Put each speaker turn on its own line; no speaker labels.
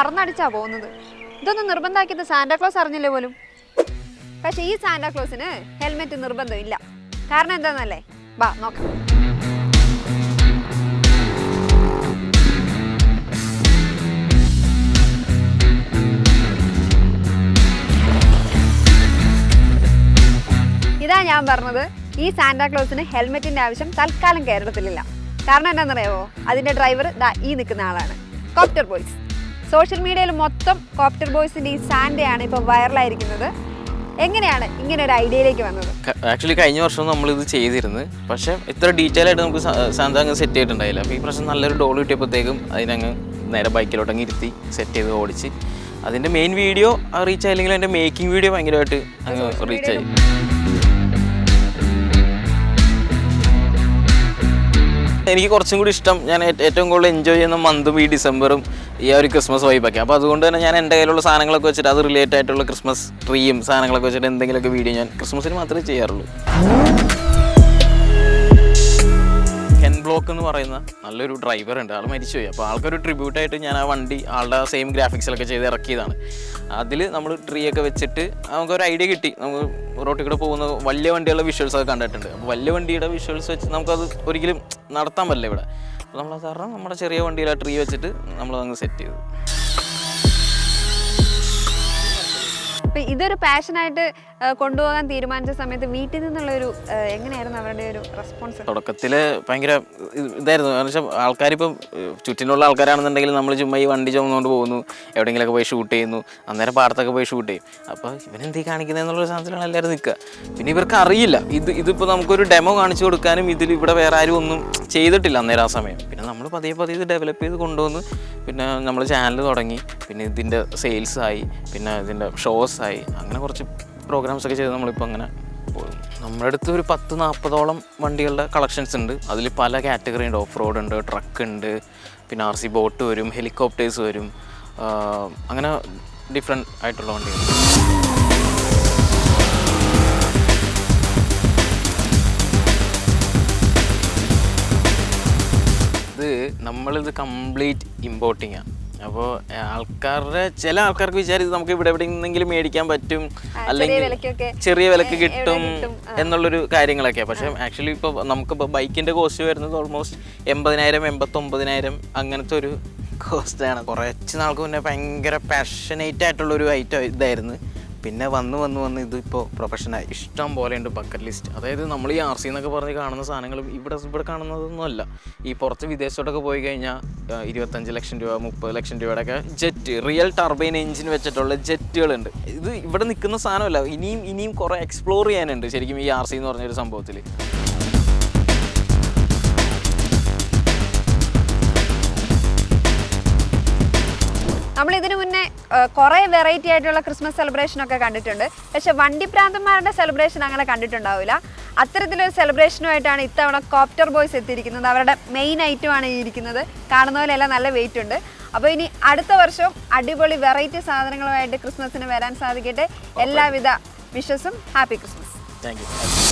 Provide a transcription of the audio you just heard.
മറന്നടിച്ചാ പോകുന്നത്. ഇതൊന്നും നിർബന്ധമാക്കിയത് സാന്റാക്ലോസ് അറിഞ്ഞില്ലേ പോലും. പക്ഷെ ഈ സാന്റാക്ലോസിന് ഹെൽമെറ്റ് നിർബന്ധമില്ല. കാരണം എന്താണെന്നല്ലേ? ബാ നോക്കാം. ഇതാ ഞാൻ പറഞ്ഞത്, ഈ സാന്റാക്ലോസിന് ഹെൽമെറ്റിന്റെ ആവശ്യം തൽക്കാലം കേരളത്തിലില്ല. കാരണം എന്താണെന്നറിയാവോ? അതിന്റെ ഡ്രൈവർ ഈ നിൽക്കുന്ന ആളാണ്, കോപ്റ്റർ ബോയ്സ്. സോഷ്യൽ മീഡിയയിൽ മൊത്തം കോപ്റ്റർ ബോയ്സിന്റെ ഈ സാന്റയാണ് ഇപ്പോൾ വൈറലായിരിക്കുന്നത്. എങ്ങനെയാണ് ഇങ്ങനെ ഒരു ഐഡിയയിലേക്ക് വന്നത്?
ആക്ച്വലി കഴിഞ്ഞ വർഷം നമ്മളിത് ചെയ്തിരുന്നു, പക്ഷേ ഇത്ര ഡീറ്റെയിൽ ആയിട്ട് നമുക്ക് സാന്ത അങ്ങ് സെറ്റ് ചെയ്തിട്ടുണ്ടായില്ല. അപ്പോൾ ഈ പ്രശ്നം നല്ലൊരു ഡോൾ കിട്ടിയപ്പോഴത്തേക്കും അതിനങ്ങ് നേരെ ബൈക്കിലോട്ടങ്ങ് ഇരുത്തി സെറ്റ് ചെയ്ത് ഓടിച്ച് അതിൻ്റെ മെയിൻ വീഡിയോ റീച്ച് ആയില്ലെങ്കിലും എൻ്റെ മേക്കിംഗ് വീഡിയോ ഭയങ്കരമായിട്ട് അങ്ങ് റീച്ചായി. എനിക്ക് കുറച്ചും കൂടി ഇഷ്ടം, ഞാൻ ഏറ്റവും കൂടുതൽ എൻജോയ് ചെയ്യുന്ന മന്തും ഈ ഡിസംബറും ഈ ഒരു ക്രിസ്മസ് വൈബൊക്കെ. അപ്പോൾ അതുകൊണ്ട് തന്നെ ഞാൻ എൻ്റെ കയ്യിലുള്ള സാധനങ്ങളൊക്കെ വെച്ചിട്ട് അത് റിലേറ്റഡ് ആയിട്ടുള്ള ക്രിസ്മസ് ട്രീയും സാധനങ്ങളൊക്കെ വെച്ചിട്ട് എന്തെങ്കിലുമൊക്കെ വീഡിയോ ഞാൻ ക്രിസ്മസിന് മാത്രമേ ചെയ്യാറുള്ളൂ. കെൻ ബ്ലോക്ക് എന്ന് പറയുന്ന നല്ലൊരു ഡ്രൈവർ ഉണ്ട്, ആൾ മരിച്ചുപോയി. അപ്പോൾ ആൾക്കൊരു ട്രിബ്യൂട്ടായിട്ട് ഞാൻ ആ വണ്ടി ആളുടെ സെയിം ഗ്രാഫിക്സിലൊക്കെ ചെയ്ത് ഇറക്കിയതാണ്. അതിൽ നമ്മൾ ട്രീ ഒക്കെ വെച്ചിട്ട് നമുക്കൊരു ഐഡിയ കിട്ടി. നമുക്ക് റോട്ടിൽ കൂടെ പോകുന്ന വലിയ വണ്ടികളുടെ വിഷ്വൽസൊക്കെ കണ്ടിട്ടുണ്ട്. അപ്പോൾ വലിയ വണ്ടിയുടെ വിഷ്വൽസ് വെച്ച് നമുക്കത് ഒരിക്കലും നടത്താൻ പറ്റില്ല ഇവിടെ. അപ്പോൾ നമ്മൾ കാരണം നമ്മുടെ ചെറിയ വണ്ടിയിൽ ആ ട്രീ വെച്ചിട്ട് നമ്മളതങ്ങ് സെറ്റ് ചെയ്തു.
അപ്പം ഇതൊരു പാഷനായിട്ട് കൊണ്ടുപോകാൻ തീരുമാനിച്ച സമയത്ത് വീട്ടിൽ നിന്നുള്ളൊരു എങ്ങനെയായിരുന്നു അവരുടെ ഒരു റെസ്പോൺസ്?
തുടക്കത്തിൽ ഭയങ്കര ഇതായിരുന്നു. കാരണം വെച്ചാൽ ആൾക്കാരിപ്പം ചുറ്റിനുള്ള ആൾക്കാരാണെന്നുണ്ടെങ്കിൽ നമ്മൾ ചുമ്മാ ഈ വണ്ടി ചുമന്നുകൊണ്ട് പോകുന്നു, എവിടെയെങ്കിലുമൊക്കെ പോയി ഷൂട്ട് ചെയ്യുന്നു, അന്നേരം പാടത്തൊക്കെ പോയി ഷൂട്ട് ചെയ്യും. അപ്പോൾ ഇവനെന്തീ കാണിക്കുന്നത് എന്നുള്ളൊരു സാധനത്തിലാണ് എല്ലാവരും നിൽക്കുക. പിന്നെ ഇവർക്ക് അറിയില്ല ഇതിപ്പോൾ നമുക്കൊരു ഡെമോ കാണിച്ചു കൊടുക്കാനും ഇതിൽ ഇവിടെ വേറെ ആരും ഒന്നും ചെയ്തിട്ടില്ല അന്നേരം ആ സമയം. പിന്നെ നമ്മൾ പതിയെ ഇത് ഡെവലപ്പ് ചെയ്ത് കൊണ്ടുവന്ന് പിന്നെ നമ്മൾ ചാനൽ തുടങ്ങി, പിന്നെ ഇതിൻ്റെ സെയിൽസായി, പിന്നെ ഇതിൻ്റെ ഷോസായി, അങ്ങനെ കുറച്ച് പ്രോഗ്രാംസൊക്കെ ചെയ്ത് നമ്മളിപ്പോൾ അങ്ങനെ പോകും. നമ്മുടെ അടുത്ത് ഒരു 10-40ഓളം വണ്ടികളുടെ കളക്ഷൻസ് ഉണ്ട്. അതിൽ പല കാറ്റഗറി ഉണ്ട്. ഓഫ് റോഡ് ഉണ്ട്, ട്രക്ക് ഉണ്ട്, പിന്നെ RC ബോട്ട് വരും, ഹെലികോപ്റ്റേഴ്സ് വരും, അങ്ങനെ ഡിഫറെൻ്റ് ആയിട്ടുള്ള വണ്ടികൾ. നമ്മളിത് കംപ്ലീറ്റ് ഇമ്പോർട്ടിങ്ങാണ്. അപ്പോൾ ചില ആൾക്കാർക്ക് വിചാരിച്ച് നമുക്ക് ഇവിടെ എവിടെയെങ്കിലും മേടിക്കാൻ പറ്റും, അല്ലെങ്കിൽ ചെറിയ വിലക്ക് കിട്ടും എന്നുള്ളൊരു കാര്യങ്ങളൊക്കെയാണ്. പക്ഷേ ആക്ച്വലി ഇപ്പോൾ നമുക്കിപ്പോൾ ബൈക്കിൻ്റെ കോസ്റ്റ് വരുന്നത് ഓൾമോസ്റ്റ് 80,000 89,000 അങ്ങനത്തെ ഒരു കോസ്റ്റാണ്. കുറച്ച് നാൾക്ക് മുന്നേ ഭയങ്കര പാഷനേറ്റ് ആയിട്ടുള്ളൊരു ഇതായിരുന്നു. പിന്നെ വന്ന് ഇതിപ്പോൾ പ്രൊഫഷനായി. ഇഷ്ടം പോലെ ഉണ്ട് ബക്കറ്റ് ലിസ്റ്റ്. അതായത് നമ്മൾ ഈ RC എന്നൊക്കെ പറഞ്ഞ് കാണുന്ന സാധനങ്ങൾ ഇവിടെ കാണുന്നതൊന്നും അല്ല. ഈ പുറത്ത് വിദേശത്തോട്ടൊക്കെ പോയി കഴിഞ്ഞാൽ 25 ലക്ഷം രൂപ 30 ലക്ഷം രൂപയുടെയൊക്കെ ജെറ്റ്, റിയൽ ടർബൈൻ എഞ്ചിൻ വെച്ചിട്ടുള്ള ജെറ്റുകളുണ്ട്. ഇത് ഇവിടെ നിൽക്കുന്ന സാധനമല്ല, ഇനിയും കുറേ എക്സ്പ്ലോർ ചെയ്യാനുണ്ട് ശരിക്കും ഈ RC എന്ന് പറഞ്ഞൊരു സംഭവത്തിൽ.
നമ്മൾ ഇതിനു മുന്നേ കുറേ വെറൈറ്റി ആയിട്ടുള്ള ക്രിസ്മസ് സെലിബ്രേഷനൊക്കെ കണ്ടിട്ടുണ്ട്. പക്ഷെ വണ്ടിപ്രാന്തന്മാരുടെ സെലിബ്രേഷൻ അങ്ങനെ കണ്ടിട്ടുണ്ടാവില്ല. അത്തരത്തിലൊരു സെലിബ്രേഷനുമായിട്ടാണ് ഇത്തവണ കോപ്റ്റർ ബോയ്സ് എത്തിയിരിക്കുന്നത്. അവരുടെ മെയിൻ ഐറ്റമാണ് ഈ ഇരിക്കുന്നത്. കാണുന്ന പോലെയെല്ലാം നല്ല വെയിറ്റ് ഉണ്ട്. അപ്പോൾ ഇനി അടുത്ത വർഷവും അടിപൊളി വെറൈറ്റി സാധനങ്ങളുമായിട്ട് ക്രിസ്മസിന് വരാൻ സാധിക്കട്ടെ. എല്ലാവിധ വിഷസും. Happy Christmas.
Thank U.